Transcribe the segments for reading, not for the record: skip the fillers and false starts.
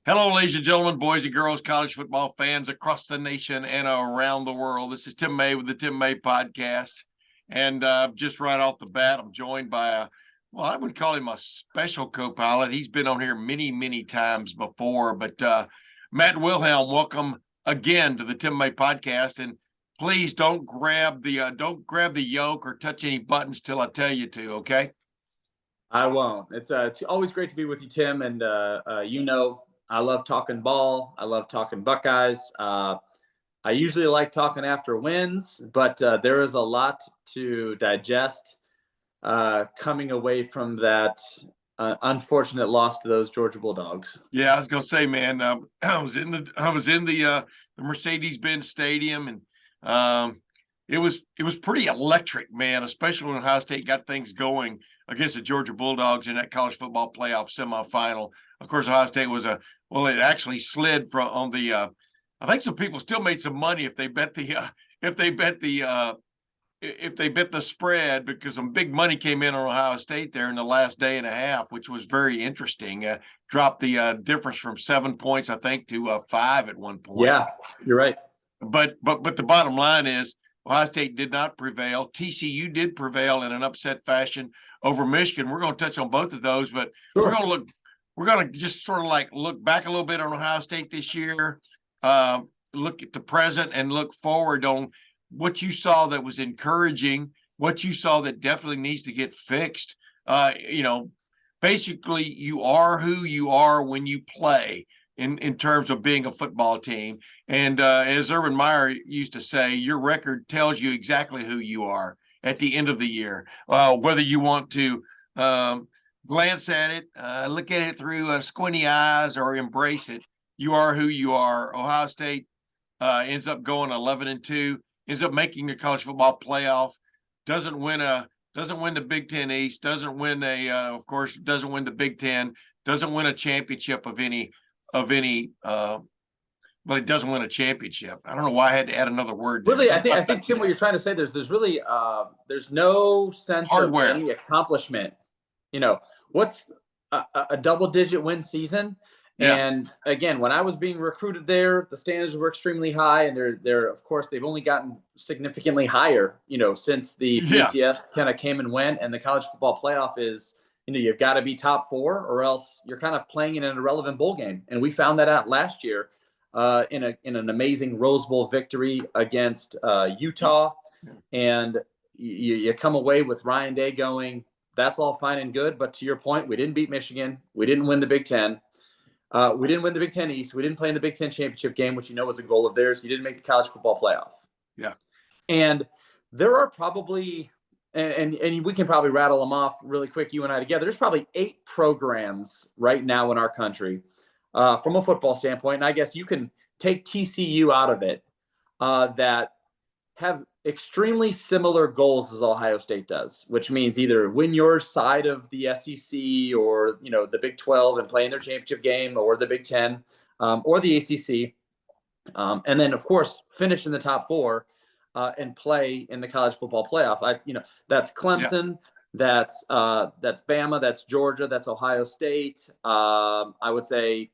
Hello, ladies and gentlemen, boys and girls, college football fans across the nation and around the world. This is Tim May with the Tim May Podcast. And just right off the bat, I'm joined by I would call him a special co-pilot. He's been on here many, many times before. But Matt Wilhelm, welcome again to the Tim May Podcast. And please don't grab the yoke or touch any buttons till I tell you to, okay? I won't. It's always great to be with you, Tim. And I love talking ball. I love talking Buckeyes. I usually like talking after wins, but there is a lot to digest coming away from that unfortunate loss to those Georgia Bulldogs. Yeah, I was gonna say, man, I was in the Mercedes-Benz Stadium, and it was pretty electric, man. Especially when Ohio State got things going against the Georgia Bulldogs in that college football playoff semifinal. Of course, Ohio State it actually slid from on the. I think some people still made some money if they bet the spread, because some big money came in on Ohio State there in the last day and a half, which was very interesting. Dropped the difference from 7 points, I think, to 5 at one point. Yeah, you're right. But the bottom line is Ohio State did not prevail. TCU did prevail in an upset fashion over Michigan. We're going to touch on both of those, but sure. We're going to just sort of like look back a little bit on Ohio State this year, look at the present, and look forward on what you saw that was encouraging, what you saw that definitely needs to get fixed. Basically, you are who you are when you play in terms of being a football team. And as Urban Meyer used to say, your record tells you exactly who you are at the end of the year, whether you want to glance at it, look at it through squinty eyes, or embrace it. You are who you are. Ohio State ends up going 11-2, ends up making the college football playoff, doesn't win the Big Ten East, doesn't win the Big Ten, doesn't win a championship of any. Well, it doesn't win a championship. I don't know why I had to add another word there. Really, I think Tim, what you're trying to say, there's really there's no sense hardware of any accomplishment. What's a double-digit win season? Yeah. And again, when I was being recruited there, the standards were extremely high, and they're of course they've only gotten significantly higher, since the BCS kind of came and went, and the college football playoff is, you've got to be top 4 or else you're kind of playing in an irrelevant bowl game. And we found that out last year in an amazing Rose Bowl victory against Utah, and you come away with Ryan Day going, that's all fine and good, but to your point, we didn't beat Michigan. We didn't win the Big Ten. We didn't win the Big Ten East. We didn't play in the Big Ten championship game, which was a goal of theirs. You didn't make the college football playoff. Yeah. And there are probably, and we can probably rattle them off really quick, you and I together. There's probably 8 programs right now in our country from a football standpoint, and I guess you can take TCU out of it, that have extremely similar goals as Ohio State does, which means either win your side of the SEC or, the Big 12 and play in their championship game, or the Big 10 or the ACC. And then, of course, finish in the top 4 and play in the college football playoff. That's Clemson, that's Bama, that's Georgia, that's Ohio State. I would say,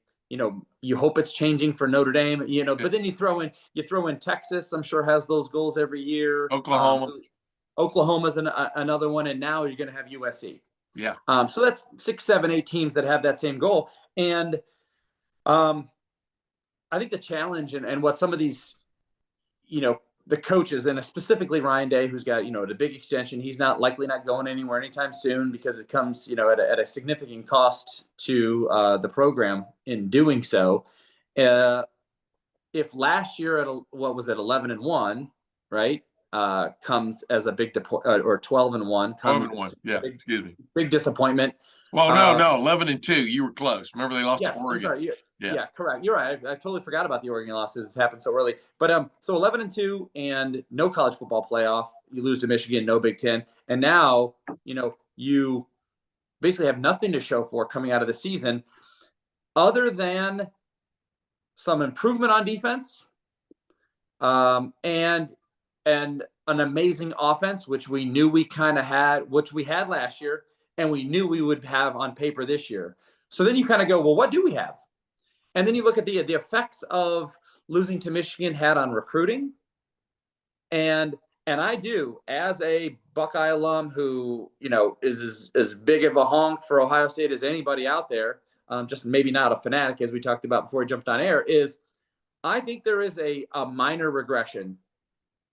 you hope it's changing for Notre Dame, but then you throw in Texas, I'm sure has those goals every year. Oklahoma's another one. And now you're going to have USC. Yeah. So that's 6, 7, 8 teams that have that same goal. And I think the challenge and what some of these, the coaches, and specifically Ryan Day, who's got, the big extension, he's likely not going anywhere anytime soon, because it comes, at a significant cost to the program in doing so. If last year at 11-1, right, comes as a big or 12-1 comes 12-1, yeah, excuse me, big disappointment. Well, no, 11-2. You were close. Remember, they lost to Oregon. Sorry, yeah, correct. You're right. I totally forgot about the Oregon losses. It's happened so early. But so 11-2 and no college football playoff. You lose to Michigan, no Big Ten, and now you basically have nothing to show for coming out of the season, other than some improvement on defense, and an amazing offense, which we knew we kind of had, which we had last year, and we knew we would have on paper this year. So then you kind of go, well, what do we have? And then you look at the effects of losing to Michigan had on recruiting. And I do, as a Buckeye alum who, is as big of a honk for Ohio State as anybody out there, just maybe not a fanatic, as we talked about before we jumped on air, is I think there is a minor regression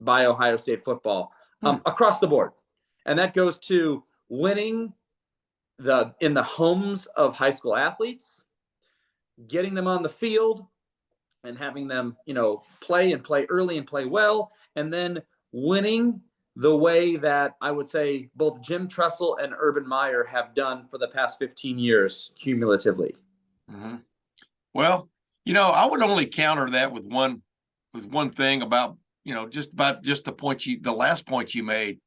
by Ohio State football across the board. And that goes to winning in the homes of high school athletes, getting them on the field and having them, play early and play well, and then winning the way that I would say both Jim Tressel and Urban Meyer have done for the past 15 years cumulatively. Mm-hmm. Well, I would only counter that with one thing about, just the last point you made.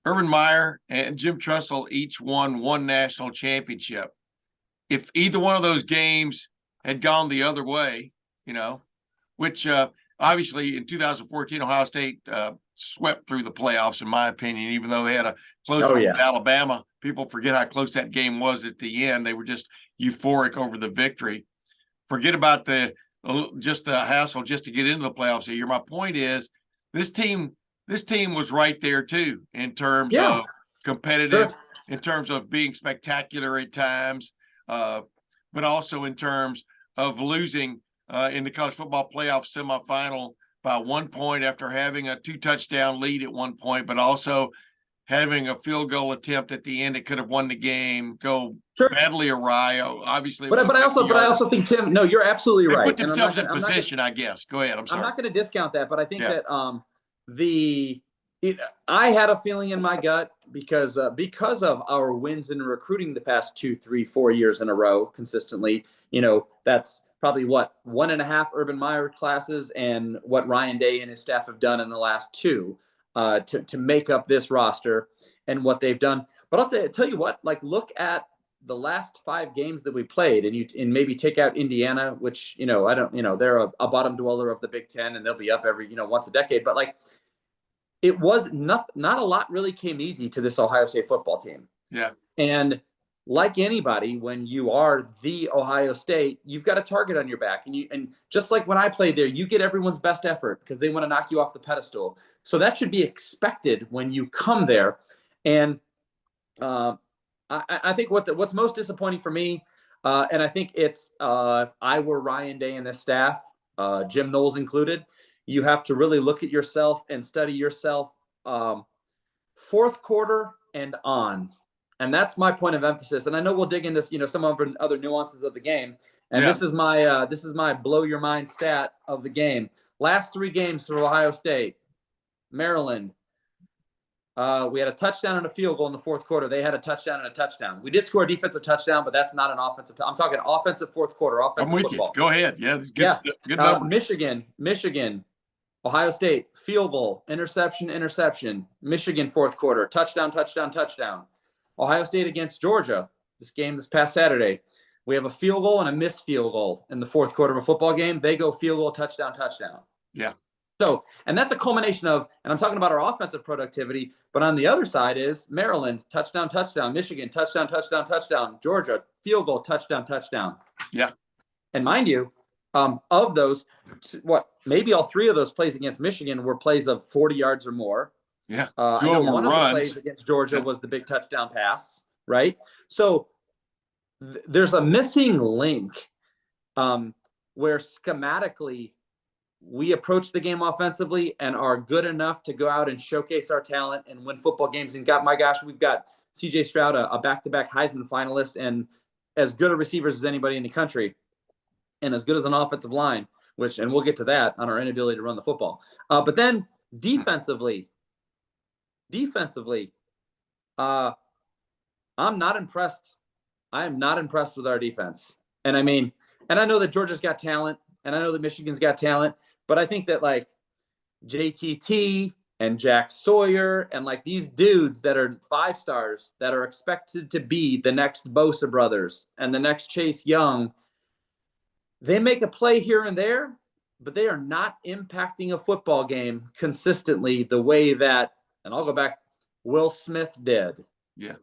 Urban Meyer and Jim Tressel each won one national championship. If either one of those games had gone the other way, which obviously in 2014, Ohio State swept through the playoffs, in my opinion, even though they had a close one with Alabama. People forget how close that game was at the end. They were just euphoric over the victory. Forget about just the hassle just to get into the playoffs a year. My point is this team was right there too, in terms of competitive, in terms of being spectacular at times, but also in terms of losing in the college football playoff semifinal by 1 point after having a 2-touchdown lead at one point, but also having a field goal attempt at the end that could have won the game go badly awry. Obviously, but I also think, Tim, no, you're absolutely right. They put themselves in position, I guess. Go ahead. I'm sorry. I'm not going to discount that, but I think that I had a feeling in my gut because of our wins in recruiting the past 2, 3, 4 years in a row consistently. That's probably what 1.5 Urban Meyer classes and what Ryan Day and his staff have done in the last 2 to make up this roster and what they've done. But I'll tell you what, look at the last 5 games that we played, and maybe take out Indiana, which I don't, they're a bottom dweller of the Big Ten, and they'll be up every once a decade. But it was not a lot really came easy to this Ohio State football team. Yeah, and like anybody, when you are the Ohio State, you've got a target on your back, and just like when I played there, you get everyone's best effort because they want to knock you off the pedestal. So that should be expected when you come there. And I think what's most disappointing for me, and I think it's if I were Ryan Day and this staff, Jim Knowles included, you have to really look at yourself and study yourself fourth quarter and on. And that's my point of emphasis. And I know we'll dig into some of the other nuances of the game. And this is my blow your mind stat of the game. Last 3 games for Ohio State. Maryland, we had a touchdown and a field goal in the fourth quarter. They had a touchdown and a touchdown. We did score a defensive touchdown, but that's not an offensive. I'm talking offensive fourth quarter, offensive football. You. Go ahead. Yeah, this good numbers. Michigan, Ohio State, field goal, interception. Michigan fourth quarter, touchdown. Ohio State against Georgia, this game this past Saturday, we have a field goal and a missed field goal in the fourth quarter of a football game. They go field goal, touchdown. Yeah. So, and that's a culmination of, and I'm talking about our offensive productivity, but on the other side is Maryland, touchdown. Michigan, touchdown. Georgia, field goal, touchdown. Yeah. And mind you, of those, maybe all 3 of those plays against Michigan were plays of 40 yards or more. Yeah. I know one of the plays against Georgia was the big touchdown pass, right? So there's a missing link where schematically we approach the game offensively and are good enough to go out and showcase our talent and win football games. And we've got CJ Stroud, a back-to-back Heisman finalist, and as good a receivers as anybody in the country, and as good as an offensive line, and we'll get to that on our inability to run the football. But then defensively, I'm not impressed. I am not impressed with our defense. And I know that Georgia's got talent, and I know that Michigan's got talent, but I think that JTT and Jack Sawyer and these dudes that are 5 stars that are expected to be the next Bosa brothers and the next Chase Young, they make a play here and there, but they are not impacting a football game consistently the way that, and I'll go back, Will Smith did. Yeah.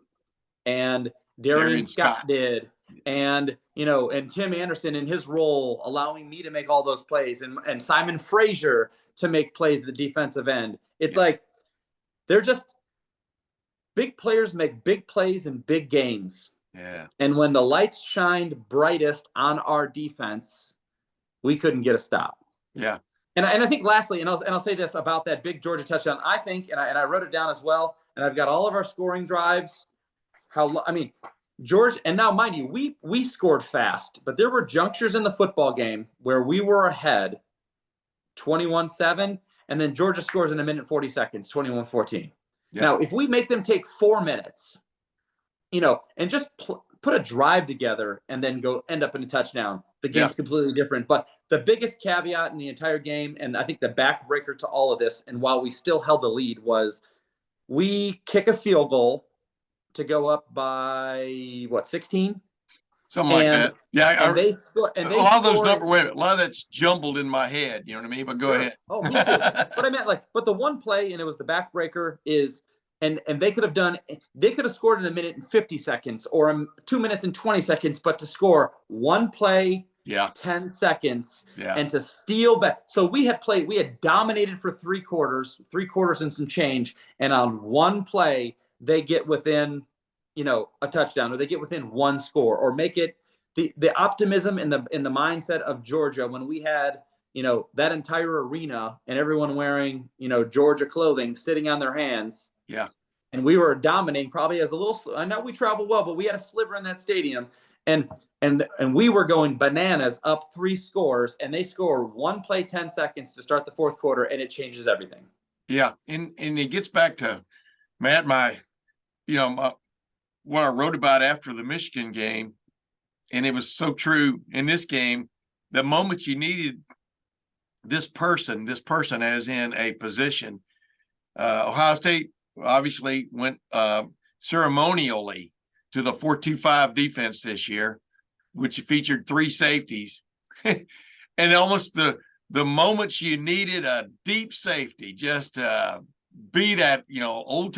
And Darian Scott did. and and Tim Anderson in his role, allowing me to make all those plays, and Simon Frazier to make plays at the defensive end. It's like they're just big players make big plays in big games. Yeah. And when the lights shined brightest on our defense, we couldn't get a stop. Yeah. And I think lastly, and I'll say this about that big Georgia touchdown. I think, and I wrote it down as well, and I've got all of our scoring drives. George, and now mind you, we scored fast, but there were junctures in the football game where we were ahead 21-7, and then Georgia scores in a minute 40 seconds, 21-14. Yeah. Now, if we make them take 4 minutes, and just put a drive together and then go end up in a touchdown, the game's completely different. But the biggest caveat in the entire game, and I think the backbreaker to all of this, and while we still held the lead, was we kick a field goal to go up by 16? Something like that. Yeah. And they score. And a lot of those numbers, wait a minute, a lot of that's jumbled in my head. You know what I mean? But go ahead. Oh, me too. But I meant but the one play, and it was the backbreaker, is, and they could have scored in a minute and 50 seconds or 2 minutes and 20 seconds, but to score one play, 10 seconds, and to steal back. So we had dominated for 3 quarters and some change. And on one play, they get within, a touchdown, or they get within one score, or make it the optimism in the mindset of Georgia when we had, that entire arena and everyone wearing, Georgia clothing sitting on their hands. Yeah. And we were dominating probably as a little, I know we travel well, but we had a sliver in that stadium, and we were going bananas up 3 scores, and they score one play, 10 seconds to start the 4th quarter, and it changes everything. Yeah. And it gets back to Matt, what I wrote about after the Michigan game, and it was so true in this game. The moment you needed this person as in a position, Ohio State obviously went ceremonially to the 4-2-5 defense this year, which featured 3 safeties. And almost the moments you needed a deep safety, just be that, old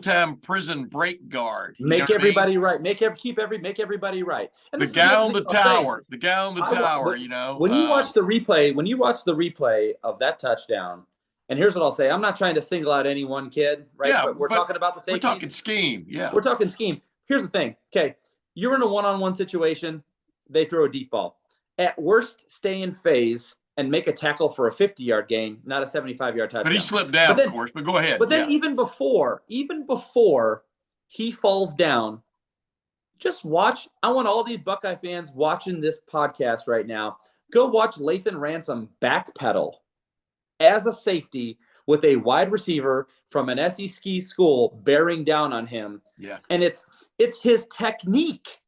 time prison break guard. Make everybody right. Make everybody right. And the guy on the tower, When you watch the replay of that touchdown, and here's what I'll say: I'm not trying to single out any one kid, right? Yeah, but we're talking about the safeties. We're talking scheme. Yeah, we're talking scheme. Here's the thing. Okay, you're in a one-on-one situation. They throw a deep ball. At worst, stay in phase and make a tackle for a 50-yard gain, not a 75-yard touchdown. But he slipped down, of course. But go ahead. But then even before he falls down, just watch. I want all these Buckeye fans watching this podcast right now, go watch Lathan Ransom backpedal as a safety with a wide receiver from an SEC school bearing down on him. Yeah. And it's his technique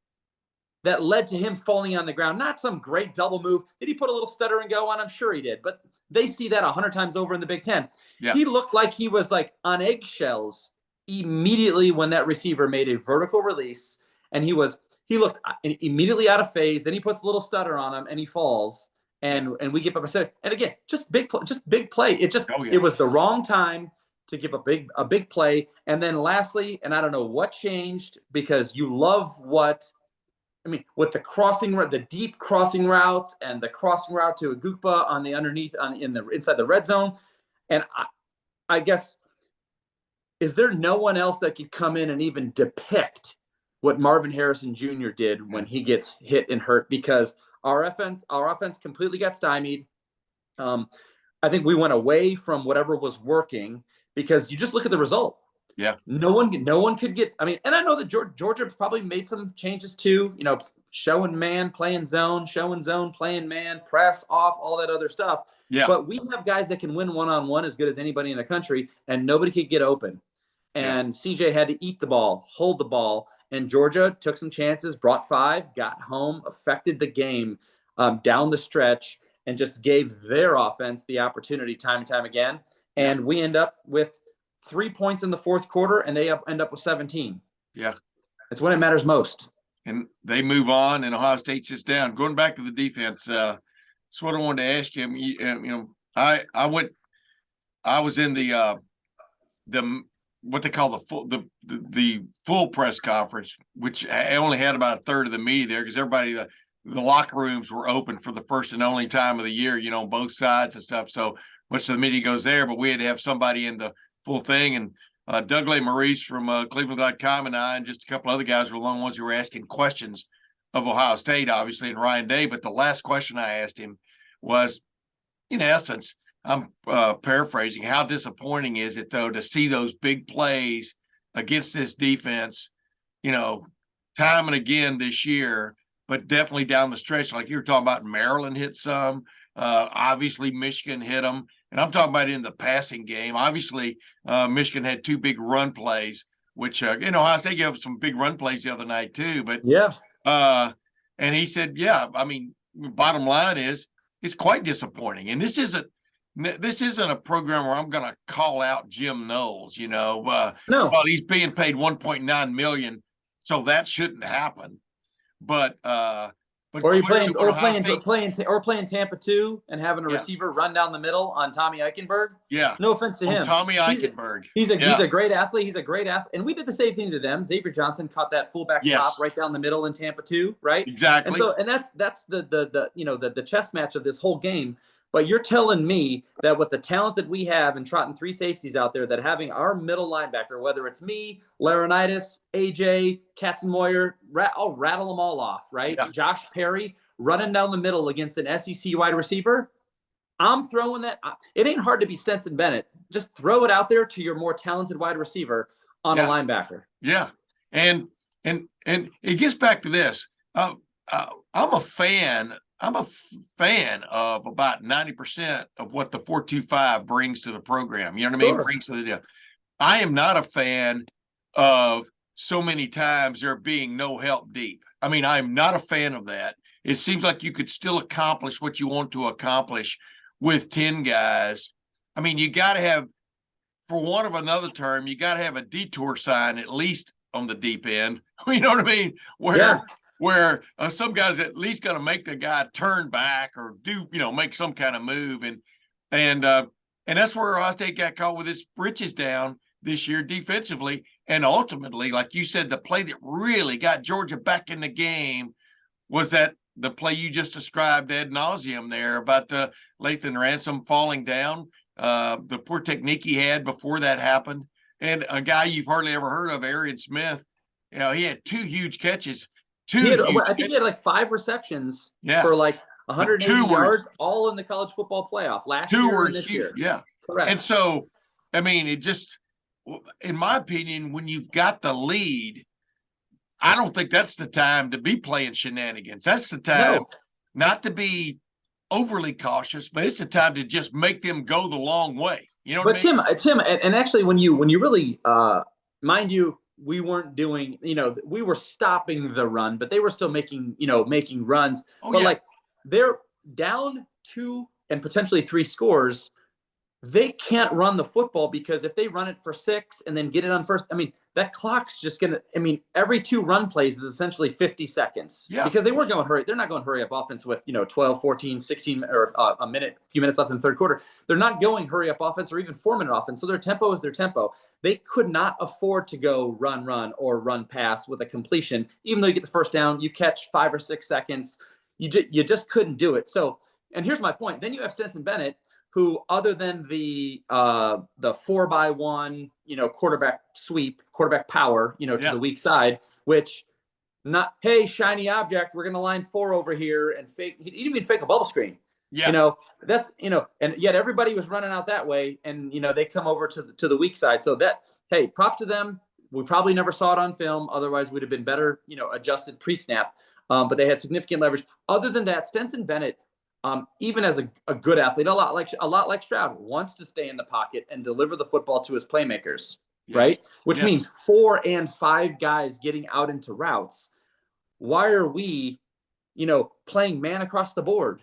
that led to him falling on the ground. Not some great double move. Did he put a little stutter and go on? I'm sure he did. But they see that 100 times over in the Big Ten. Yeah. He looked like he was on eggshells immediately when that receiver made a vertical release. And he looked immediately out of phase. Then he puts a little stutter on him and he falls. And we give up a set. And again, just big play. It was the wrong time to give a big play. And then lastly, and I don't know what changed, because you love with the deep crossing routes and the crossing route to Agukpa on the underneath inside the red zone. And I guess, is there no one else that could come in and even depict what Marvin Harrison Jr. did when he gets hit and hurt? Because our offense completely got stymied. I think we went away from whatever was working, because you just look at the result. Yeah. No one could get, and I know that Georgia probably made some changes too, showing man, playing zone, playing man, press off, all that other stuff. Yeah. But we have guys that can win one-on-one as good as anybody in the country, and nobody could get open. And CJ had to eat the ball, hold the ball, and Georgia took some chances, brought 5, got home, affected the game down the stretch, and just gave their offense the opportunity time and time again. And we end up with 3 points in the 4th quarter, and they end up with 17. Yeah. It's when it matters most. And they move on, and Ohio State sits down. Going back to the defense, that's what I wanted to ask you. I was in the what they call the full press conference, which I only had about a third of the media there because everybody, the locker rooms were open for the first and only time of the year, both sides and stuff. So much of the media goes there, but we had to have somebody in the full thing. And Doug Maurice from Cleveland.com and I and just a couple other guys were the only ones who were asking questions of Ohio State, obviously, and Ryan Day. But the last question I asked him was, in essence, I'm paraphrasing, how disappointing is it, though, to see those big plays against this defense, time and again this year, but definitely down the stretch, like you were talking about. Maryland hit some, obviously Michigan hit them, and I'm talking about in the passing game. Obviously, Michigan had two big run plays, which Ohio State gave up some big run plays the other night too. But yeah, and he said, yeah, I mean, bottom line is it's quite disappointing, and this isn't a program where I'm going to call out Jim Knowles. No. Well, he's being paid $1.9 million, so that shouldn't happen. But or you playing Tampa 2 and having a receiver run down the middle on Tommy Eichenberg. Yeah. No offense to him. Tommy Eichenberg. He's a great athlete. He's a great athlete. And we did the same thing to them. Xavier Johnson caught that fullback top right down the middle in Tampa 2, right? Exactly. And that's the chess match of this whole game. But you're telling me that with the talent that we have and trotting three safeties out there, that having our middle linebacker, whether it's me, Laurinaitis, AJ, Katzenmoyer, I'll rattle them all off, right? Yeah. Josh Perry running down the middle against an SEC wide receiver. I'm throwing that. It ain't hard to be Stetson Bennett. Just throw it out there to your more talented wide receiver on a linebacker. Yeah. And it gets back to this. I'm a fan of about 90% of what the 4.25 brings to the program. You know what I mean? Sure. Brings to the deal. I am not a fan of so many times there being no help deep. I mean, I'm not a fan of that. It seems like you could still accomplish what you want to accomplish with 10 guys. I mean, you got to have, for want of another term, you got to have a detour sign at least on the deep end. You know what I mean? Where some guys at least going to make the guy turn back or do, make some kind of move. And that's where Ohio State got caught with its britches down this year defensively. And ultimately, like you said, the play that really got Georgia back in the game was the play you just described ad nauseum there about Lathan Ransom falling down, the poor technique he had before that happened. And a guy you've hardly ever heard of, Arian Smith, he had two huge catches. I think he had like 5 receptions for like 180 yards, all in the college football playoff last year and this year. Yeah, correct. And so, I mean, it just, in my opinion, when you've got the lead, I don't think that's the time to be playing shenanigans. That's the time not to be overly cautious, but it's the time to just make them go the long way. You know what I mean? Tim, and actually, when you really, mind you, we weren't doing, we were stopping the run, but they were still making runs. Like they're down 2 and potentially 3 scores. They can't run the football because if they run it for 6 and then get it on first, I mean, that clock's just going to, every 2 run plays is essentially 50 seconds. Yeah. Because they weren't going to hurry. They're not going to hurry up offense with, 12, 14, 16, or a few minutes left in the third quarter. They're not going hurry up offense or even 4-minute offense. So their tempo is their tempo. They could not afford to go run or run pass with a completion. Even though you get the first down, you catch 5 or 6 seconds. You just couldn't do it. So, and here's my point. Then you have Stetson Bennett, who, other than the 4x1, quarterback sweep, quarterback power, to the weak side, which not, hey, shiny object, we're going to line 4 over here and fake. He didn't even fake a bubble screen. Yeah. That's, and yet everybody was running out that way. And, they come over to the weak side. So that, hey, props to them. We probably never saw it on film. Otherwise we'd have been better, adjusted pre-snap. But they had significant leverage. Other than that, Stetson Bennett, even as a good athlete, a lot like Stroud, wants to stay in the pocket and deliver the football to his playmakers, right? Which means 4 and 5 guys getting out into routes. Why are we, playing man across the board?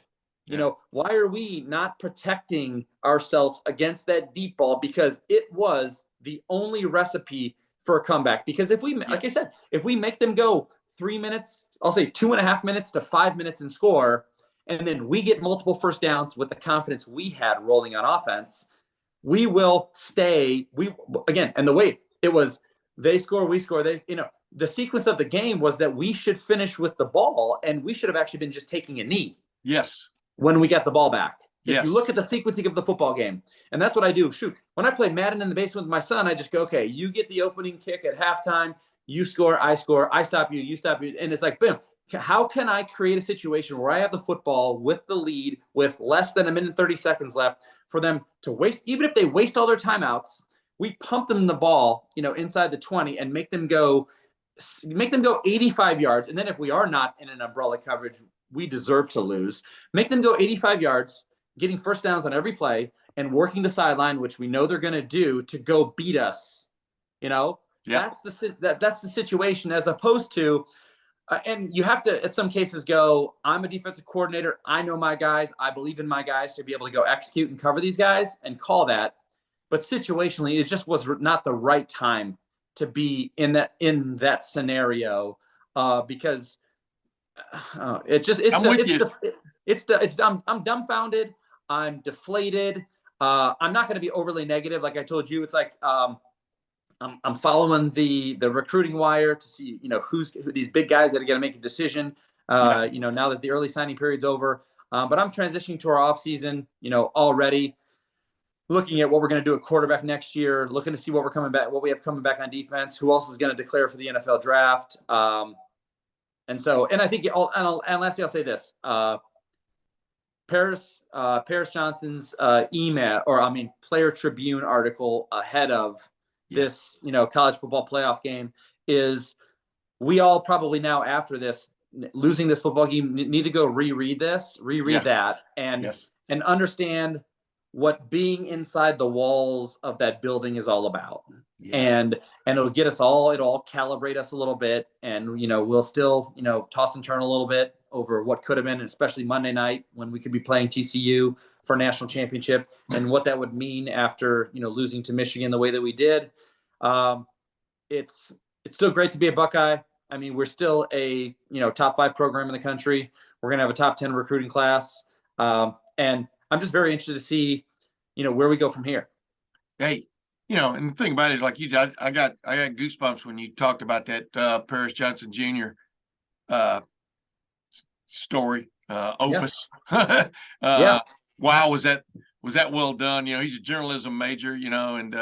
Why are we not protecting ourselves against that deep ball? Because it was the only recipe for a comeback. Because if we, like I said, if we make them go 3 minutes, I'll say 2.5 minutes to 5 minutes and score, and then we get multiple first downs with the confidence we had rolling on offense, we will stay. And the way It was they score, we score. The sequence of the game was that we should finish with the ball, and we should have actually been just taking a knee. Yes. When we got the ball back. If Yes. you look at the sequencing of the football game, and that's what I do. Shoot, when I play Madden in the basement with my son, I just go, okay, you get the opening kick at halftime, you score, I stop you stop you, and it's like, boom. How can I create a situation where I have the football with the lead with less than a minute and 30 seconds left for them to waste, even if they waste all their timeouts, we pump them the ball, inside the 20 and make them go 85 yards. And then if we are not in an umbrella coverage, we deserve to lose. Make them go 85 yards, getting first downs on every play and working the sideline, which we know they're going to do to go beat us. Yeah. That's the situation, as opposed to, and you have to, at some cases, go, I'm a defensive coordinator. I know my guys. I believe in my guys to be able to go execute and cover these guys and call that. But situationally, it just was not the right time to be in that scenario, because I'm dumbfounded. I'm deflated. I'm not going to be overly negative. Like I told you, it's like, I'm following the recruiting wire to see, who these big guys that are going to make a decision, now that the early signing period's over. But I'm transitioning to our offseason, already looking at what we're going to do at quarterback next year, looking to see what we have coming back on defense, who else is going to declare for the NFL draft. And I think, and lastly, I'll say this, Paris Johnson's Player Tribune article ahead of this, college football playoff game is, we all probably now, after this, losing this football game, need to go reread that and understand what being inside the walls of that building is all about. Yeah. And it'll get us all, it'll calibrate us a little bit. And, we'll still, toss and turn a little bit over what could have been, especially Monday night when we could be playing TCU for a national championship, and what that would mean after, losing to Michigan the way that we did. It's still great to be a Buckeye. I mean, we're still a, top 5 program in the country. We're going to have a top 10 recruiting class. And I'm just very interested to see, where we go from here. Hey, and the thing about it is, like you did, I got goosebumps when you talked about that Paris Johnson Jr. Story, opus. Yeah. Wow, was that well done? He's a journalism major, and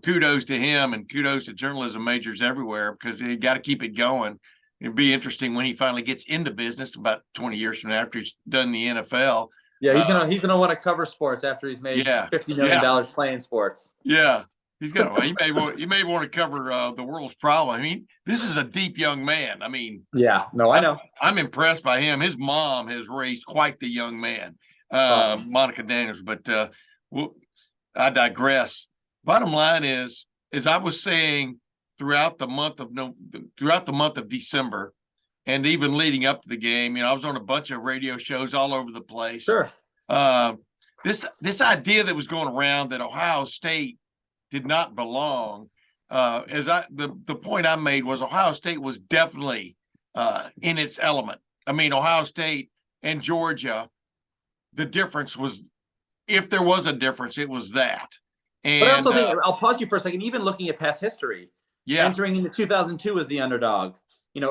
kudos to him, and kudos to journalism majors everywhere, because you got to keep it going. It'd be interesting when he finally gets into business about 20 years from now, after he's done the NFL. Yeah, he's gonna want to cover sports after he's made $50 million playing sports. Yeah, he's gonna. You may want to cover the world's problem. I mean, this is a deep young man. I mean, yeah, no, I know. I'm impressed by him. His mom has raised quite the young man, awesome. Monica Daniels. But I digress. Bottom line is, as I was saying, throughout the month of December, and even leading up to the game, I was on a bunch of radio shows all over the place. Sure. This idea that was going around that Ohio State did not belong, the point I made was Ohio State was definitely in its element. I mean, Ohio State and Georgia, the difference was, if there was a difference, it was that. And, but I also think, I'll pause you for a second, even looking at past history, entering into 2002 as the underdog,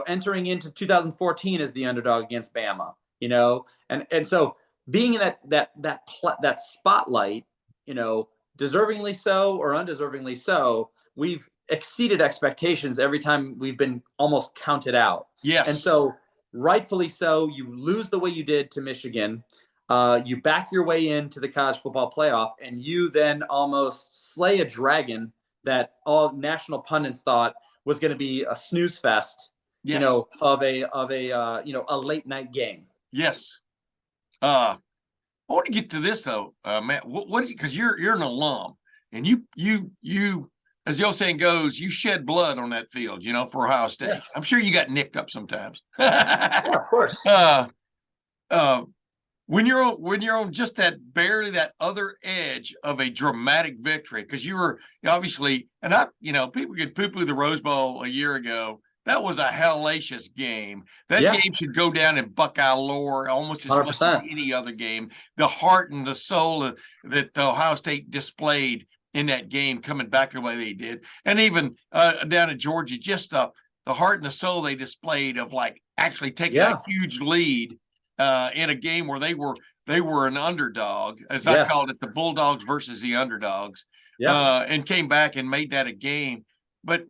entering into 2014 as the underdog against Bama, and so being in that spotlight, deservingly so or undeservingly so, we've exceeded expectations every time we've been almost counted out. Yes. And so rightfully so, you lose the way you did to Michigan. You back your way into the college football playoff, and you then almost slay a dragon that all national pundits thought was going to be a snooze fest, yes. Of a late night game. Yes. I want to get to this though, Matt. What is it? Because you're an alum, and you, as the old saying goes, you shed blood on that field, for Ohio State. Yes. I'm sure you got nicked up sometimes. Yeah, of course. When you're on just barely that other edge of a dramatic victory, because you were obviously, and people could poo-poo the Rose Bowl a year ago. That was a hellacious game. That game should go down in Buckeye lore almost as 100%. Much as any other game. The heart and the soul that Ohio State displayed in that game, coming back the way they did. And even down at Georgia, just the heart and the soul they displayed of like actually taking a huge lead in a game where they were an underdog, as I called it, the Bulldogs versus the underdogs, and came back and made that a game. But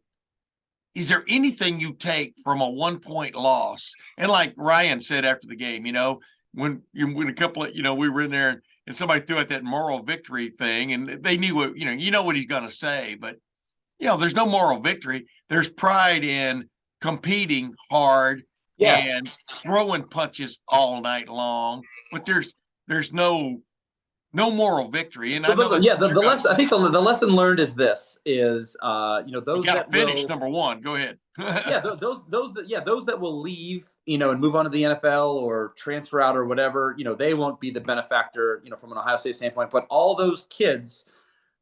is there anything you take from a 1-point loss? And like Ryan said after the game, when you win a couple of, we were in there and somebody threw out that moral victory thing, and they knew what, what he's going to say, but there's no moral victory. There's pride in competing hard and throwing punches all night long, but there's no moral victory. And so the lesson, I think the lesson learned is this: those you got to finish number one. Go ahead. those that will leave, and move on to the NFL or transfer out or whatever, they won't be the benefactor, from an Ohio State standpoint. But all those kids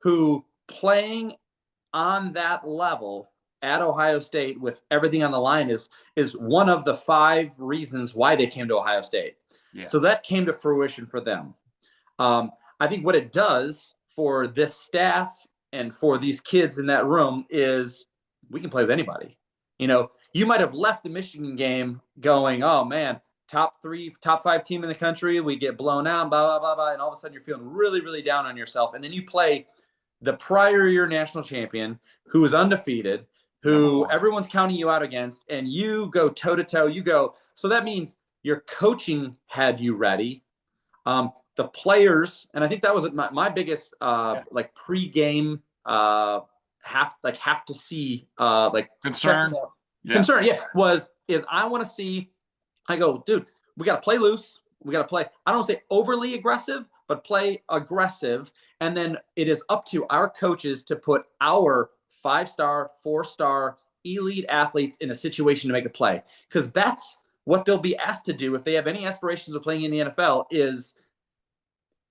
who playing on that level at Ohio State with everything on the line is one of the 5 reasons why they came to Ohio State. Yeah. So that came to fruition for them. I think what it does for this staff and for these kids in that room is we can play with anybody. You might have left the Michigan game going, oh man, top 5 team in the country, we get blown out, blah, blah, blah, blah. And all of a sudden you're feeling really, really down on yourself. And then you play the prior year national champion who is undefeated, who everyone's counting you out against, and you go toe to toe. So that means your coaching had you ready. The players, and I think that was my biggest pregame have to see concern. Concern, is I want to see. I go, dude, we got to play loose. We got to play. I don't say overly aggressive, but play aggressive. And then it is up to our coaches to put our 5-star, 4-star elite athletes in a situation to make a play, because that's what they'll be asked to do if they have any aspirations of playing in the NFL. Is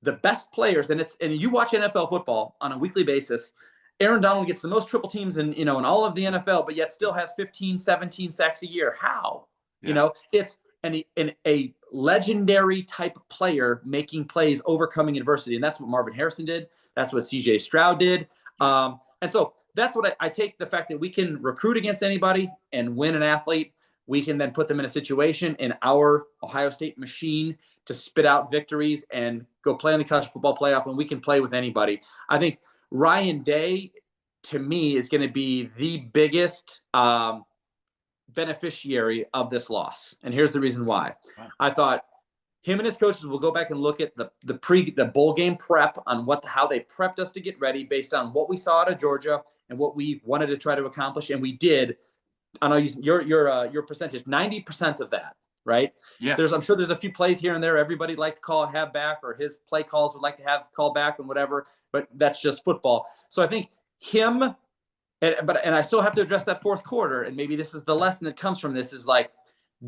the best players, and you watch NFL football on a weekly basis. Aaron Donald gets the most triple teams in all of the NFL, but yet still has 15, 17 sacks a year. How? Yeah. It's a legendary type of player making plays, overcoming adversity. And that's what Marvin Harrison did. That's what CJ Stroud did. And so that's what I take the fact that we can recruit against anybody and win an athlete. We can then put them in a situation in our Ohio State machine to spit out victories and go play in the college football playoff, and we can play with anybody. I think Ryan Day, to me, is going to be the biggest beneficiary of this loss. And here's the reason why. Wow. I thought him and his coaches will go back and look at the bowl game prep on how they prepped us to get ready based on what we saw out of Georgia and what we wanted to try to accomplish. And we did. I know your percentage, 90% of that, right? Yeah. I'm sure there's a few plays here and there everybody like to have back, or his play calls would like to have call back and whatever, but that's just football. So I think him, and I still have to address that fourth quarter, and maybe this is the lesson that comes from this, is like,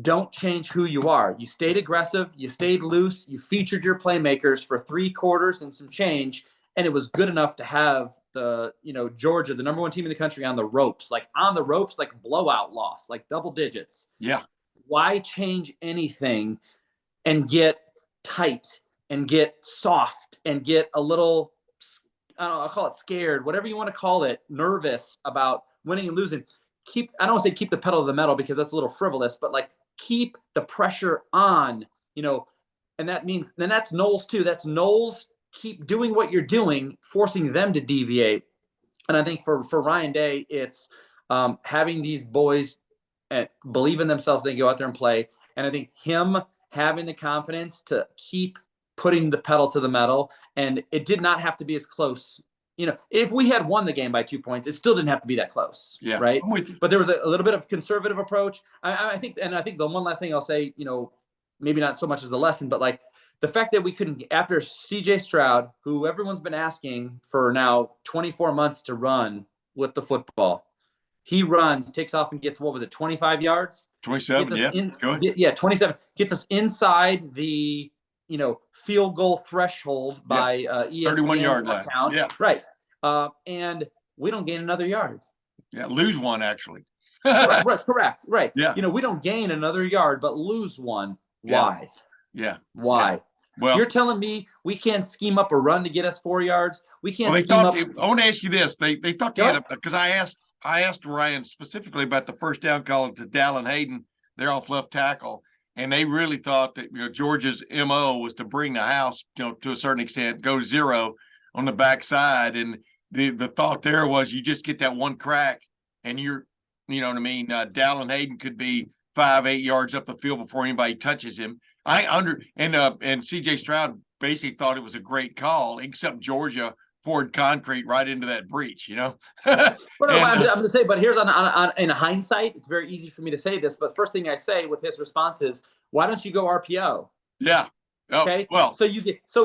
don't change who you are. You stayed aggressive, you stayed loose, you featured your playmakers for 3 quarters and some change, and it was good enough to have Georgia, the number 1 team in the country, on the ropes, like blowout loss, like double digits. Yeah. Why change anything and get tight and get soft and get a little, I don't know, I'll call it scared, whatever you want to call it, nervous about winning and losing? I don't want to say keep the pedal to the metal, because that's a little frivolous, but like keep the pressure on, and that means, then that's Knowles too. That's Knowles. Keep doing what you're doing, forcing them to deviate. And I think for Ryan Day, it's having these boys believe in themselves, they go out there and play. And I think him having the confidence to keep putting the pedal to the metal, and it did not have to be as close. If we had won the game by 2 points, it still didn't have to be that close. Yeah, right. But there was a little bit of conservative approach. I think the one last thing I'll say, maybe not so much as a lesson, but like, the fact that we couldn't, after CJ Stroud, who everyone's been asking for now 24 months to run with the football, he runs, takes off, and gets, 25 yards? 27, yeah. 27. Gets us inside the, field goal threshold by ESPN's 31-yard line. Yeah. Right. And we don't gain another yard. Yeah, lose one, actually. Correct. Right. Yeah. We don't gain another yard, but lose one. Why? Yeah. Why? Well, You're telling me we can't scheme up a run to get us 4 yards? We can't they scheme thought up. I want to ask you this. They thought they Go had ahead. because I asked Ryan specifically about the first down call to Dallin Hayden. They're off left tackle, and they really thought that Georgia's MO was to bring the house, to a certain extent, go zero on the backside, and the thought there was you just get that one crack, and you know what I mean. Dallin Hayden could be 5-8 yards up the field before anybody touches him. And C.J. Stroud basically thought it was a great call, except Georgia poured concrete right into that breach, I'm going to say, but here's in hindsight, it's very easy for me to say this, but first thing I say with his response is, why don't you go RPO? Yeah. Oh, okay. Well, so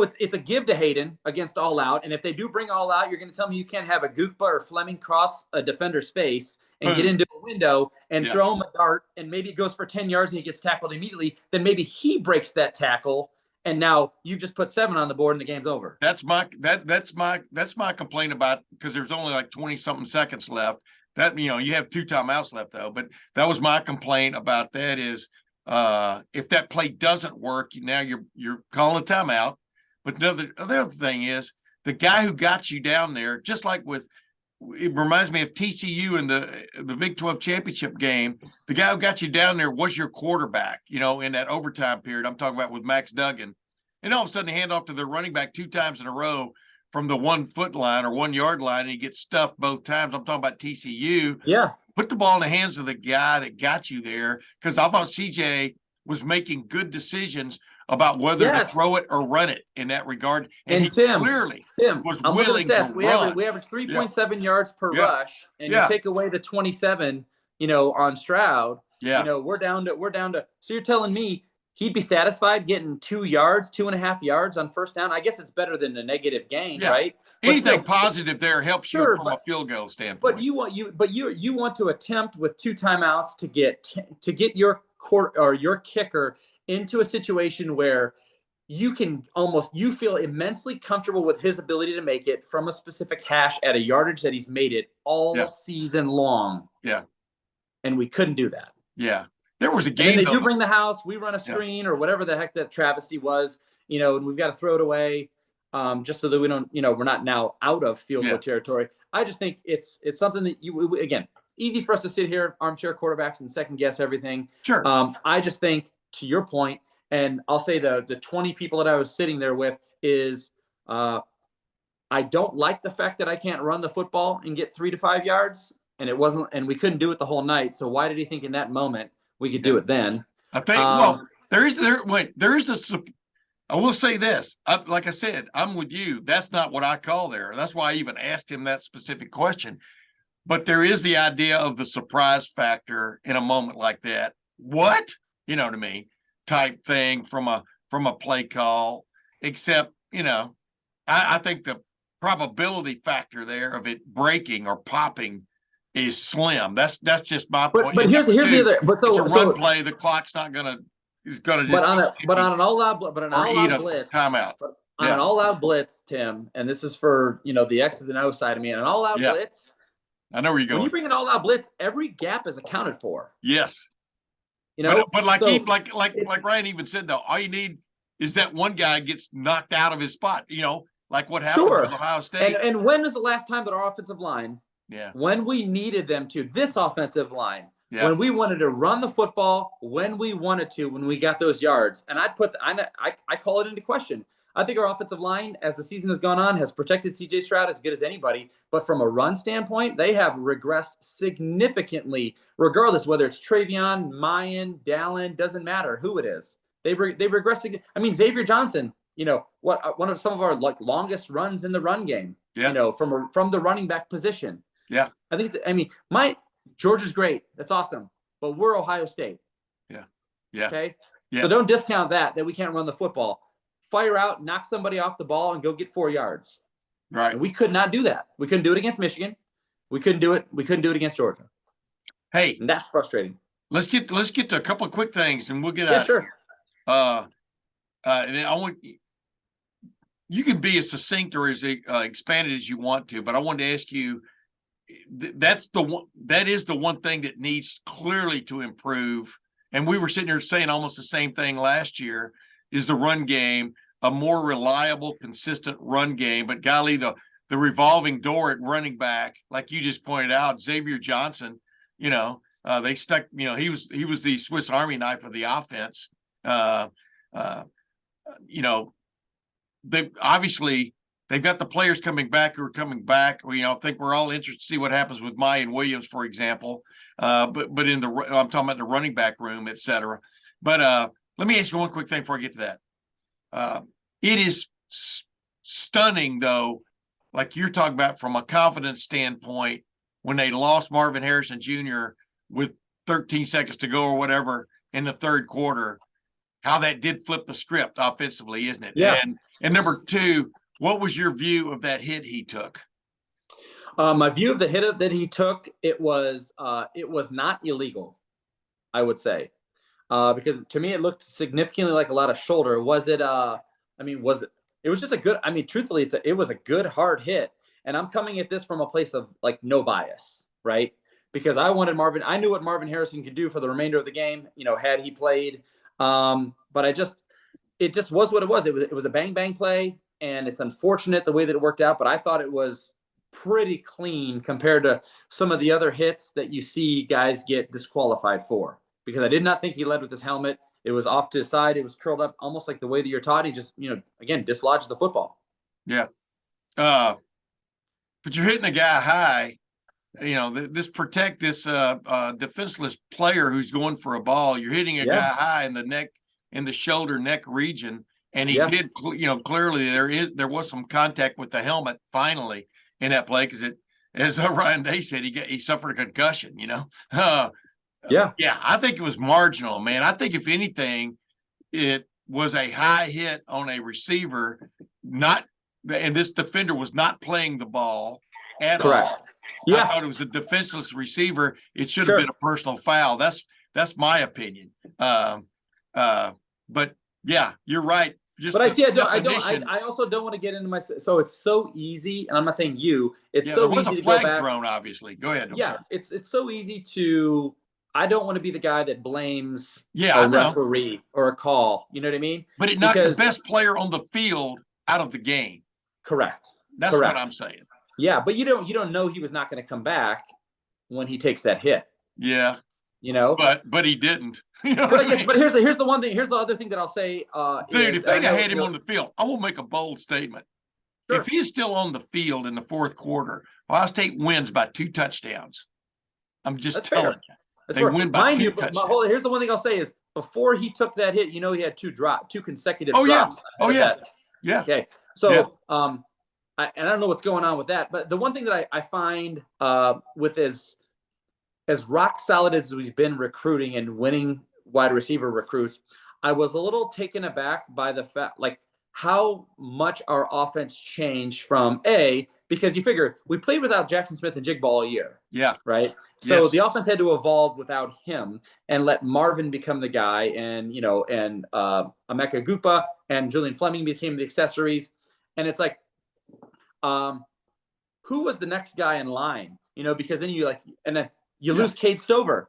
it's a give to Hayden against all out. And if they do bring all out, you're going to tell me you can't have a Gookba or Fleming cross a defender's face and get into a window and throw him a dart, and maybe it goes for 10 yards and he gets tackled immediately. Then maybe he breaks that tackle, and now you've just put 7 on the board and the game's over. That's my complaint about, because there's only like 20 something seconds left. That you have 2 timeouts left though. But that was my complaint about that is if that play doesn't work, now you're calling a timeout. But the other thing is the guy who got you down there, just like it reminds me of TCU in the Big 12 championship game. The guy who got you down there was your quarterback, in that overtime period. I'm talking about with Max Duggan. And all of a sudden, they hand off to their running back 2 times in a row from the 1 foot line or 1 yard line, and he gets stuffed both times. I'm talking about TCU. Yeah. Put the ball in the hands of the guy that got you there, because I thought CJ was making good decisions about whether to throw it or run it in that regard. And he clearly was willing to run. We average 3.7 yards per rush, and you take away the 27, on Stroud. We're down to. So you're telling me he'd be satisfied getting 2 yards, 2.5 yards on first down? I guess it's better than a negative gain, right? Anything positive there helps you from a field goal standpoint. But you want to attempt with 2 timeouts to get your kicker into a situation where you feel immensely comfortable with his ability to make it from a specific hash at a yardage that he's made it all season long. Yeah. And we couldn't do that. Yeah. There was a game. And they do bring the house. We run a screen or whatever the heck that travesty was, and we've got to throw it away just so that we don't, we're not now out of field goal territory. I just think it's something that again, easy for us to sit here, armchair quarterbacks, and second guess everything. Sure. I just think, to your point, and I'll say the 20 people that I was sitting there with is I don't like the fact that I can't run the football and get 3 to 5 yards, and we couldn't do it the whole night. So why did he think in that moment we could do it then? I think I will say this. Like I said, I'm with you. That's not what I call there. That's why I even asked him that specific question. But there is the idea of the surprise factor in a moment like that. What? You know what I mean? Type thing from a play call. Except, I think the probability factor there of it breaking or popping is slim. That's just my point. But here's the other. But so it's a run play. The clock's not gonna. He's gonna just. But on an all-out blitz, timeout. On an all-out blitz, Tim, and this is for the X's and O's side of me. On an all-out blitz, I know where you're going. When you bring an all-out blitz, every gap is accounted for. Yes. But like Ryan even said, though, all you need is that one guy gets knocked out of his spot. Like what happened to Ohio State. And when was the last time that our offensive line? Yeah. When we needed them to, this offensive line, when we wanted to run the football, when we wanted to, when we got those yards, and I call it into question. I think our offensive line, as the season has gone on, has protected C.J. Stroud as good as anybody. But from a run standpoint, they have regressed significantly, regardless whether it's Travion, Mayan, Dallin, doesn't matter who it is. They regressed. I mean, Xavier Johnson, one of some of our longest runs in the run game. Yeah. From the running back position. Yeah. I think Georgia's great. That's awesome. But we're Ohio State. Yeah. Yeah. Okay. Yeah. So don't discount that we can't run the football. Fire out, knock somebody off the ball, and go get 4 yards. Right. And we could not do that. We couldn't do it against Michigan. We couldn't do it against Georgia. Hey, and that's frustrating. Let's get to a couple of quick things, and we'll get out. Sure. And then I want you can be as succinct or as expanded as you want to, but I wanted to ask you. That is the one thing that needs clearly to improve. And we were sitting here saying almost the same thing last year. Is the run game. a more reliable, consistent run game. But golly, the revolving door at running back, like you just pointed out, Xavier Johnson, they stuck, he was the Swiss Army knife of the offense. They've got the players coming back who are coming back. I think we're all interested to see what happens with Mayan Williams, for example. But I'm talking about the running back room, et cetera. But let me ask you one quick thing before I get to that. It is stunning, though, like you're talking about from a confidence standpoint, when they lost Marvin Harrison Jr. with 13 seconds to go or whatever in the third quarter, how that did flip the script offensively, isn't it? Yeah. And number two, what was your view of that hit he took? My view of the hit that he took, it was not illegal, I would say, because to me it looked significantly like a lot of shoulder. Was it? It was just a good. Truthfully, it was a good hard hit, and I'm coming at this from a place of like no bias, right? Because I wanted Marvin. I knew what Marvin Harrison could do for the remainder of the game, had he played. But it just was what it was. It was a bang bang play, and it's unfortunate the way that it worked out. But I thought it was pretty clean compared to some of the other hits that you see guys get disqualified for. Because I did not think he led with his helmet. It was off to the side. It was curled up almost like the way that you're taught. He just, again, dislodged the football. Yeah. But you're hitting a guy high. Protect this defenseless player who's going for a ball. You're hitting a guy high in the neck, in the shoulder neck region. And he did, clearly there was some contact with the helmet finally in that play. Cause as Ryan Day said, he suffered a concussion, I think it was marginal, man. I think if anything, it was a high hit on a receiver, and this defender was not playing the ball at Correct. all. Yeah. I thought it was a defenseless receiver. It should have been a personal foul. That's my opinion. But yeah, you're right. I also don't want to get into so it's so easy, and I'm not saying you. It's so there was easy a flag to go back. thrown, obviously. Go ahead. It's so easy to. I don't want to be the guy that blames a referee or a call. You know what I mean? But it knocked the best player on the field out of the game. Correct. That's what I'm saying. Yeah, but you don't know he was not going to come back when he takes that hit. Yeah. But he didn't. But here's the one thing. Here's the other thing that I'll say. Dude, if they'd have had him on the field, I will make a bold statement. Sure. If he's still on the field in the fourth quarter, Ohio State wins by 2 touchdowns. I'm just telling you. They win by 2 touchdowns. Here's the one thing I'll say is before he took that hit, he had 2 consecutive drops. Yeah. Okay. So I don't know what's going on with that, but the one thing that I find with as rock solid as we've been recruiting and winning wide receiver recruits, I was a little taken aback by the fact, like how much our offense changed from because you figure we played without Jackson Smith and Jigba all year. Yeah. Right. So the offense had to evolve without him and let Marvin become the guy, and Emeka Gupa and Julian Fleming became the accessories. And it's like, who was the next guy in line? Because then you lose Cade Stover.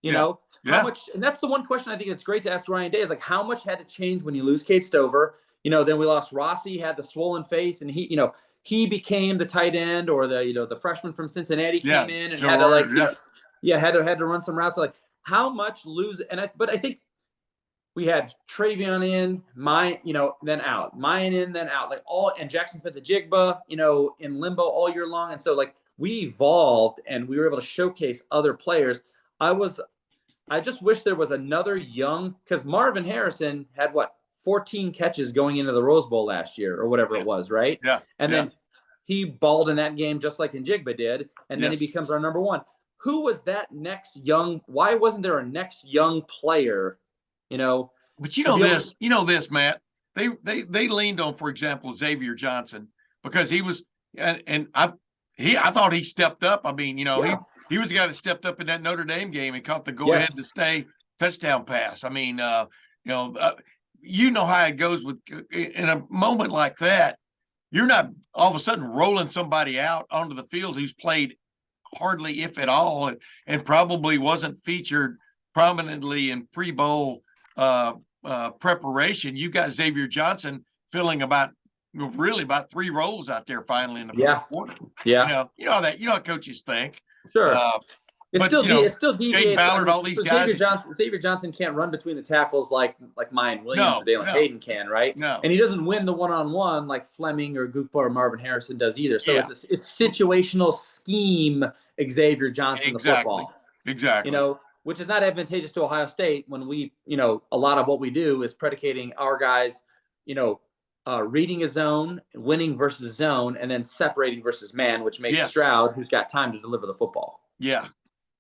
How much? And that's the one question I think it's great to ask Ryan Day is like, how much had to change when you lose Cade Stover? Then we lost Rossi, had the swollen face, and he became the tight end, or the freshman from Cincinnati came in and had to run some routes. So like, how much lose? But I think we had Travion in, then out, Mayan in, then out, and Jackson Smith the Jigba, in limbo all year long. And so like we evolved and we were able to showcase other players. I just wish there was another because Marvin Harrison had 14 catches going into the Rose Bowl last year or whatever it was, right? Yeah. And then he balled in that game just like Njigba did, and then he becomes our number one. Who was that next young? Why wasn't there a next young player? But this, Matt. They leaned on, for example, Xavier Johnson because he was, and I thought he stepped up. I mean, he was the guy that stepped up in that Notre Dame game and caught the go-ahead to stay touchdown pass. I mean, how it goes in a moment like that. You're not all of a sudden rolling somebody out onto the field who's played hardly, if at all, and probably wasn't featured prominently in pre-bowl preparation. You got Xavier Johnson filling really about 3 roles out there finally in the fourth quarter. Yeah. You know how coaches think. Sure. It But still Jaden deviates. Ballard, all these guys. Xavier Johnson can't run between the tackles like Mayan Williams or Dalen Hayden can, right? No. And he doesn't win the one-on-one like Fleming or Gukbar or Marvin Harrison does either. So it's situational scheme Xavier Johnson the football. Exactly. Which is not advantageous to Ohio State when we, a lot of what we do is predicating our guys, reading a zone, winning versus zone, and then separating versus man, which makes Stroud, who's got time to deliver the football. Yeah.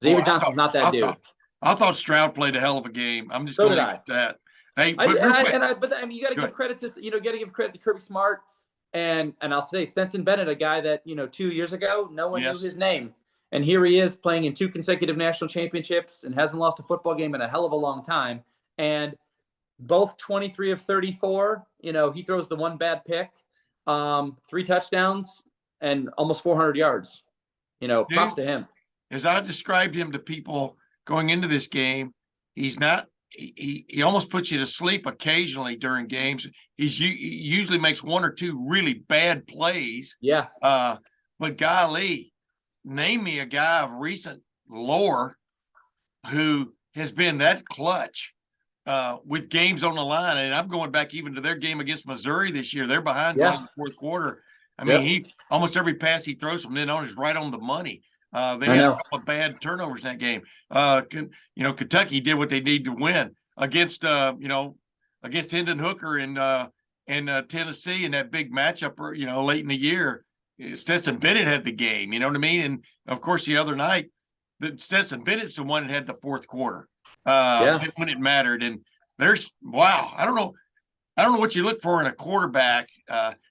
Xavier Johnson's not that dude. I thought Stroud played a hell of a game. I'm just going to leave it at that. Hey, but you got to give credit to Kirby Smart and I'll say Stetson Bennett, a guy that 2 years ago no one knew his name, and here he is playing in 2 consecutive national championships and hasn't lost a football game in a hell of a long time. And both 23 of 34. He throws the one bad pick, 3 touchdowns and almost 400 yards. Props to him. As I described him to people going into this game, he's not. He almost puts you to sleep occasionally during games. He usually makes 1 or 2 really bad plays. Yeah. But golly, name me a guy of recent lore who has been that clutch with games on the line. And I'm going back even to their game against Missouri this year. They're behind in the fourth quarter. I mean, he almost every pass he throws from then on is right on the money. They had a couple of bad turnovers in that game. Kentucky did what they need to win against Hendon Hooker and Tennessee in that big matchup, late in the year. Stetson Bennett had the game, you know what I mean? And of course, the other night, Stetson Bennett's the one that had the fourth quarter when it mattered. And I don't know what you look for in a quarterback.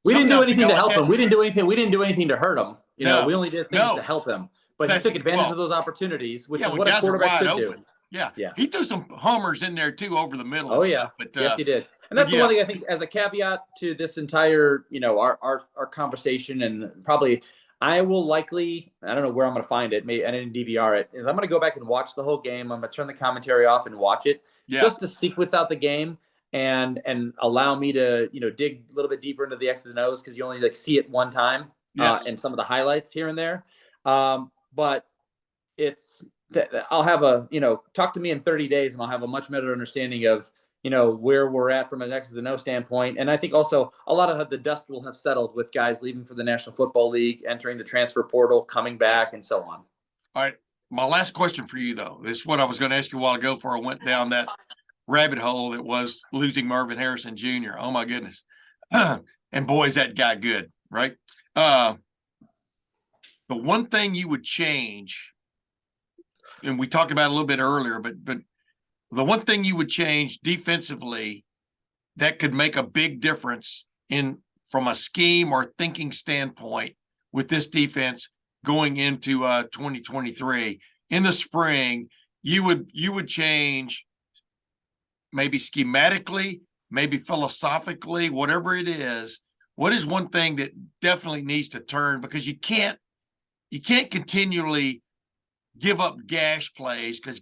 We didn't do anything to help him. We didn't do anything to hurt him. We only did things to help him. But he took advantage of those opportunities, which is what a quarterback should do. Yeah. He threw some homers in there too over the middle. But yes, he did. And that's the one thing I think as a caveat to this entire, our conversation, and probably I will likely, I don't know where I'm going to find it. Maybe I didn't DVR it. Is I'm going to go back and watch the whole game. I'm going to turn the commentary off and watch it just to sequence out the game and allow me to, dig a little bit deeper into the X's and O's because you only see it one time and some of the highlights here and there. But I'll have talk to me in 30 days and I'll have a much better understanding of, where we're at from an X's and O standpoint. And I think also a lot of the dust will have settled with guys leaving for the National Football League, entering the transfer portal, coming back, and so on. All right. My last question for you, though, this is what I was going to ask you a while ago before I went down that rabbit hole that was losing Marvin Harrison Jr. Oh, my goodness. And boy, is that guy good, right? The one thing you would change, and we talked about it a little bit earlier, but the one thing you would change defensively that could make a big difference from a scheme or thinking standpoint with this defense going into 2023 in the spring, you would change maybe schematically, maybe philosophically, whatever it is. What is one thing that definitely needs to turn? Because you can't continually give up gash plays, because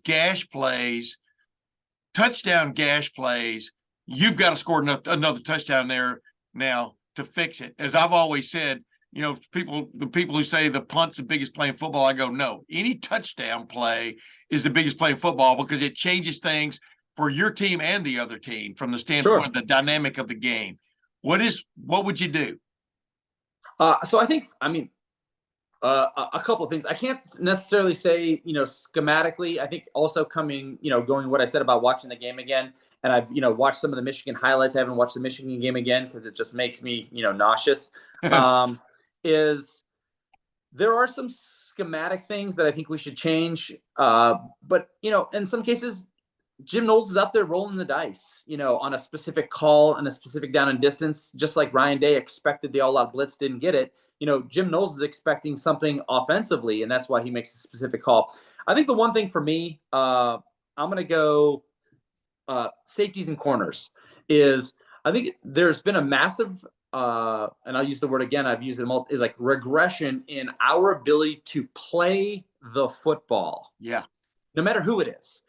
touchdown gash plays, you've got to score another touchdown there now to fix it. As I've always said, the people who say the punt's the biggest play in football, I go, no, any touchdown play is the biggest play in football because it changes things for your team and the other team from the standpoint of the dynamic of the game. What would you do? So I think, a couple of things. I can't necessarily say, schematically. I think also going what I said about watching the game again, and I've, watched some of the Michigan highlights. I haven't watched the Michigan game again because it just makes me, nauseous. Is there are some schematic things that I think we should change. But, in some cases, Jim Knowles is out there rolling the dice, on a specific call and a specific down and distance, just like Ryan Day expected the all-out blitz, didn't get it. Jim Knowles is expecting something offensively, and that's why he makes a specific call. I think the one thing for me, I'm going to go safeties and corners is I think there's been a massive, and I'll use the word again, I've used it is like regression in our ability to play the football. Yeah. No matter who it is.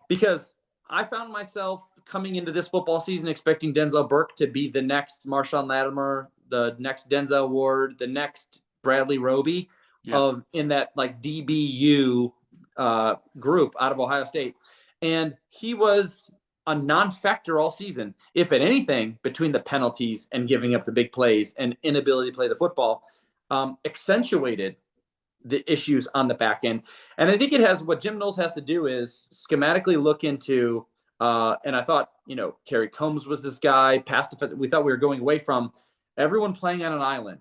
Because I found myself coming into this football season expecting Denzel Burke to be the next Marshawn Latimer, the next Denzel Ward, the next Bradley Roby in that like DBU group out of Ohio State. And he was a non-factor all season. If at anything, between the penalties and giving up the big plays and inability to play the football, accentuated the issues on the back end. And I think it has, what Jim Knowles has to do is schematically look into, and I thought, Kerry Combs was this guy, we thought we were going away from everyone playing on an island.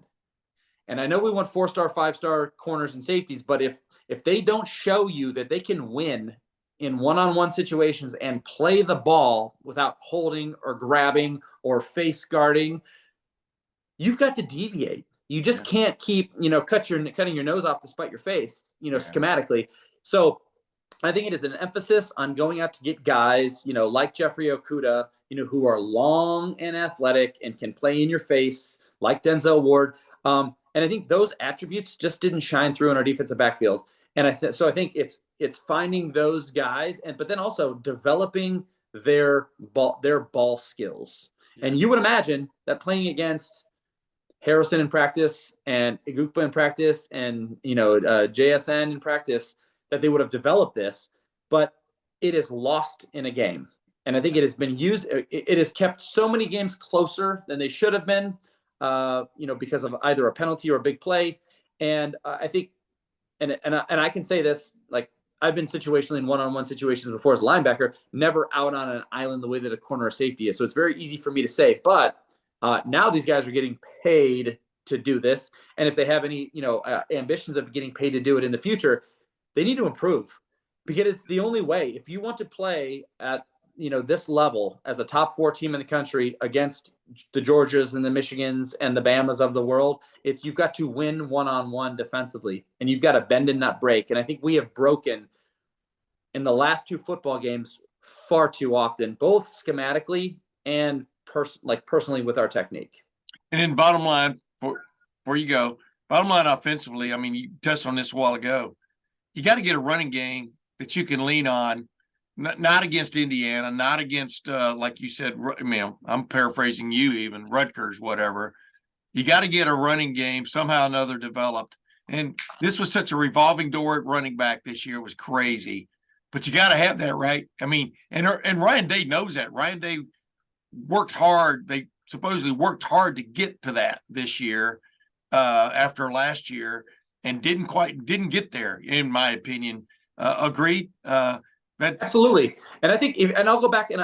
And I know we want 4-star, 5-star corners and safeties, but if they don't show you that they can win in one-on-one situations and play the ball without holding or grabbing or face guarding, you've got to deviate. You just can't keep, cutting your nose off to spite your face, schematically. So I think it is an emphasis on going out to get guys, like Jeffrey Okudah, who are long and athletic and can play in your face, like Denzel Ward. And I think those attributes just didn't shine through in our defensive backfield. And I think it's finding those guys, but then also developing their ball skills. Yeah. And you would imagine that playing against Harrison in practice and Igukpa in practice and JSN in practice, that they would have developed this, but it is lost in a game. And I think it has been used. It has kept so many games closer than they should have been, because of either a penalty or a big play. And I think, and I can say this, like, I've been situationally in one-on-one situations before as a linebacker, never out on an island the way that a corner or safety is. So it's very easy for me to say, but now these guys are getting paid to do this. And if they have any, ambitions of getting paid to do it in the future, they need to improve, because it's the only way. If you want to play at, this level as a top 4 team in the country against the Georgias and the Michigans and the Bamas of the world, you've got to win one-on-one defensively, and you've got to bend and not break. And I think we have broken in the last 2 football games far too often, both schematically and personally with our technique. And then bottom line, before you go, bottom line offensively, I mean, you touched on this a while ago. You got to get a running game that you can lean on, not against Indiana, not against, like you said, I'm paraphrasing you even, Rutgers, whatever. You got to get a running game somehow or another developed. And this was such a revolving door at running back this year. It was crazy. But you got to have that, right? I mean, and Ryan Day knows that. Ryan Day worked hard. They supposedly worked hard to get to that this year after last year, and didn't get there, in my opinion. Agreed? Absolutely. And I think, and I'll go back and,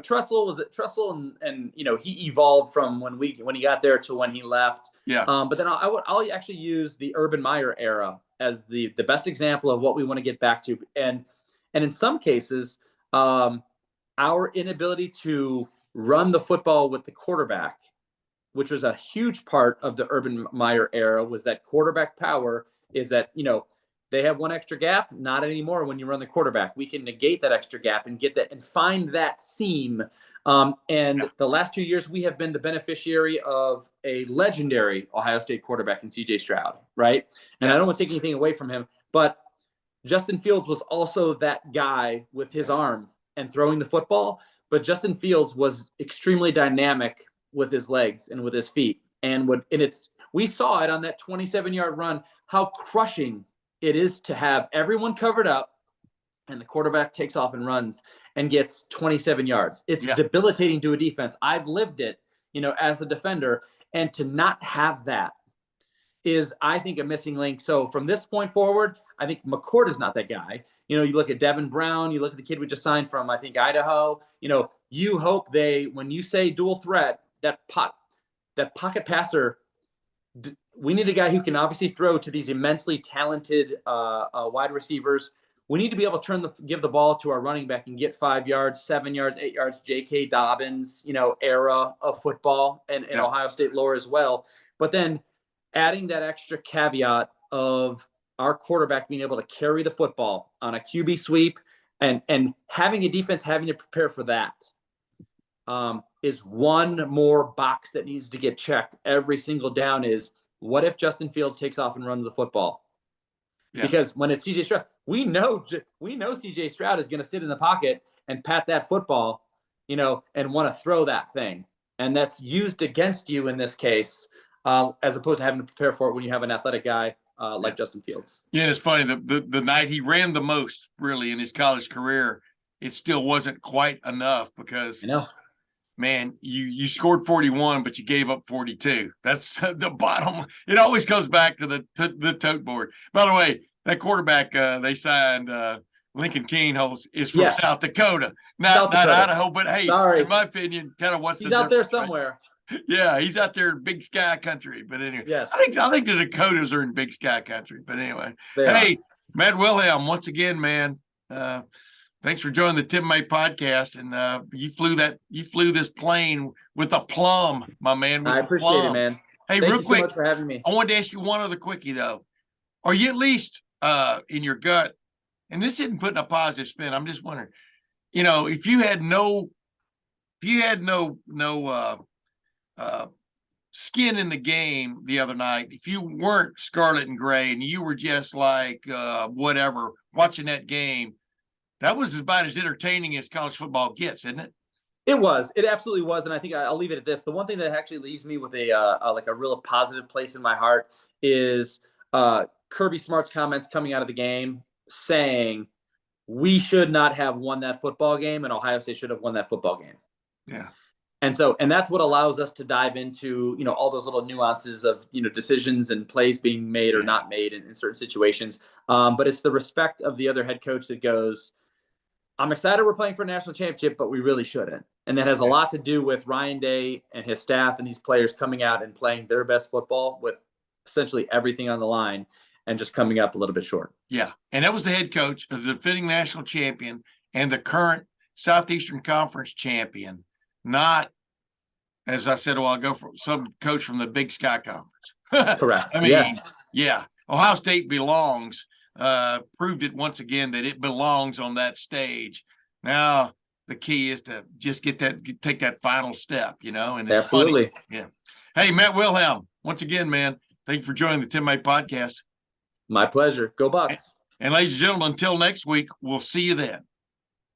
Tressel and he evolved from when he got there to when he left. Yeah. But then I'll actually use the Urban Meyer era as the best example of what we want to get back to. And in some cases, our inability to run the football with the quarterback, which was a huge part of the Urban Meyer era, was that quarterback power is that, they have one extra gap. Not anymore when you run the quarterback. We can negate that extra gap and get that and find that seam. The last 2 years, we have been the beneficiary of a legendary Ohio State quarterback in C.J. Stroud, right? And I don't want to take anything away from him, but Justin Fields was also that guy with his arm and throwing the football. But Justin Fields was extremely dynamic with his legs and with his feet. We saw it on that 27-yard run, how crushing it is to have everyone covered up and the quarterback takes off and runs and gets 27 yards. It's debilitating to a defense. I've lived it, as a defender, and to not have that is, I think, a missing link. So from this point forward, I think McCourt is not that guy. You look at Devin Brown, you look at the kid we just signed from, I think, Idaho. You hope when you say dual threat, that pocket passer, we need a guy who can obviously throw to these immensely talented wide receivers. We need to be able to give the ball to our running back and get 5 yards, 7 yards, 8 yards, J.K. Dobbins, era of football and Ohio State lore as well. But then adding that extra caveat of our quarterback being able to carry the football on a QB sweep and having a defense having to prepare for that is one more box that needs to get checked every single down. Is what if Justin Fields takes off and runs the football? Yeah. Because when it's C.J. Stroud, we know C.J. Stroud is going to sit in the pocket and pat that football, and want to throw that thing. And that's used against you in this case, as opposed to having to prepare for it when you have an athletic guy like Justin Fields. Yeah, it's funny. The night he ran the most really in his college career, it still wasn't quite enough because man, you scored 41, but you gave up 42. That's the bottom. It always comes back to the tote board. By the way, that quarterback they signed, Lincoln Keenholz, is from South Dakota, not Idaho. But hey, in my opinion, kind of what's he's out there somewhere. Right? Yeah, he's out there in Big Sky Country. But anyway, yes. I think the Dakotas are in Big Sky Country. But anyway, hey, Matt Wilhelm, once again, man. Thanks for joining the Tim May podcast, and you flew this plane with a plum, my man. I appreciate it, man. Hey, Thank real you quick, so much for having me. I wanted to ask you one other quickie though. Are you at least in your gut? And this isn't putting a positive spin. I'm just wondering, if you had no skin in the game the other night, if you weren't scarlet and gray and you were just like whatever watching that game. That was about as entertaining as college football gets, isn't it? It was. It absolutely was. And I think I'll leave it at this. The one thing that actually leaves me with a real positive place in my heart is Kirby Smart's comments coming out of the game saying we should not have won that football game and Ohio State should have won that football game. Yeah. And that's what allows us to dive into, all those little nuances of, decisions and plays being made or not made in certain situations. But it's the respect of the other head coach that goes, I'm excited we're playing for a national championship, but we really shouldn't. And that has a lot to do with Ryan Day and his staff and these players coming out and playing their best football with essentially everything on the line and just coming up a little bit short. Yeah. And that was the head coach of the defending national champion and the current Southeastern Conference champion, not, as I said a while ago, from some coach from the Big Sky Conference. Correct. I mean, yeah. Ohio State belongs. Proved it once again that it belongs on that stage. Now the key is to just take that final step, and it's absolutely funny. Yeah. Hey, Matt Wilhelm, once again, man, thank you for joining the Tim May podcast. My pleasure. Go Bucks. And ladies and gentlemen, until next week, we'll see you then.